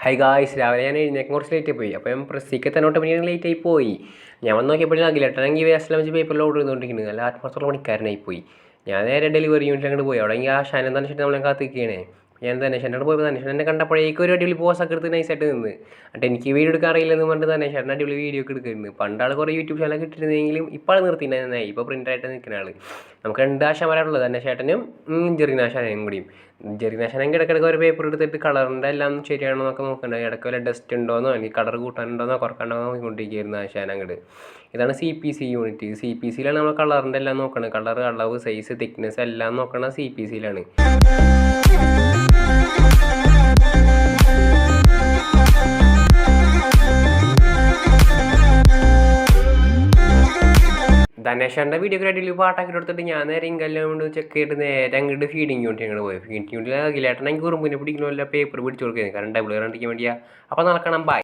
High guys, രാവിലെ ഞാൻ എഴുന്നേക്കാൻ കുറച്ച് ലേറ്റ് പോയി. അപ്പോൾ ഞാൻ പ്രസ്സിക്ക് തന്നോട്ട് പിന്നെ ലേറ്റ് ആയി പോയി. ഞാൻ വന്ന് നോക്കിയപ്പോഴും അഖിലേട്ടനെങ്കിൽ വേസ്റ്റിൽ വെച്ച് പേപ്പറിൽ ഓർഡർ ചെയ്തുകൊണ്ടിരിക്കുന്നത്. നല്ല ആത്മാർത്ഥമുള്ള പണിക്കാരനായി പോയി. ഞാൻ നേരെ ഡെലിവറി യൂണിറ്റ് അങ്ങോട്ട് പോയി. അവിടെ ആ ഷാനം തന്നെ നമ്മളെ കാത്തിരിക്കുകയാണ്. ഞാൻ ധനേഷേട്ടനോട് പോയപ്പോൾ ധനേഷേട്ടൻ എന്നെ കണ്ടപ്പോഴേക്കും ഒരു അടിപൊളി പോസൊക്കെ എടുത്ത് നൈസായിട്ട് നിന്ന്. എന്നിട്ട് എനിക്ക് വീഡിയോ എടുക്കാൻ അറിയില്ലെന്ന് പറഞ്ഞിട്ട് ധനേഷേട്ടൻ അടിപൊളി വീഡിയോ ഒക്കെ എടുക്കുന്നത്. പണ്ടാൾ കുറേ യൂട്യൂബ് ചാനലൊക്കെ ഇട്ടിരുന്നെങ്കിലും ഇപ്പോൾ ആൾ നിർത്തിയിട്ടുണ്ടായി. ഇപ്പോൾ പ്രിൻ്റായിട്ട് നിൽക്കുന്ന ആൾ. നമുക്ക് 2 ആശാന്മാരാണുള്ളത്, ധനേഷേട്ടനും ജെറിനാശാനും കൂടിയും. ജെറിനാശാനെങ്കിൽ ഇടയ്ക്കിടയ്ക്ക് ഒരു പേപ്പർ എടുത്തിട്ട് കളറിൻ്റെ എല്ലാം ശരിയാണോ എന്നൊക്കെ നോക്കണ്ടായി. ഇടയ്ക്ക് വല്ല ഡസ്റ്റ് ഉണ്ടോയെന്നോ അല്ലെങ്കിൽ കളർ കൂട്ടാനുണ്ടോയെന്നോ കുറക്കാണ്ടോ നോക്കിക്കൊണ്ടിരിക്കുകയായിരുന്നു ആശാൻ അങ്ങോട്ട്. ഇതാണ് CPC യൂണിറ്റ്. CPCയിലാണ് നമ്മൾ കളറിൻ്റെ എല്ലാം നോക്കുന്നത്. കളർ, അളവ്, സൈസ്, തിക്നെസ് എല്ലാം നോക്കണത് CPCയിലാണ്. ധനേഷൻ്റെ വീഡിയോ അടിയിൽ പാട്ടാക്കി എടുത്തിട്ട് ഞാൻ നേരെ ഇങ്കെല്ലാം കൊണ്ട് ചെക്ക് ചെയ്തിട്ട് നേരെ അങ്ങോട്ട് ഫീഡിങ് യൂണിറ്റ് അങ്ങോട്ട് പോയി. ഫീഡിങ് യൂണിറ്റിൽ അഖിലേട്ടൻ എനിക്ക് ഉറുമ്പിനെ പിടിക്കണമല്ല പേപ്പർ പിടിച്ചു കൊടുക്കുന്നത്. കാരണം ഡബിൾ കണ്ടിരിക്കാൻ വേണ്ടിയാ. അപ്പോൾ നടക്കണം. ബൈ.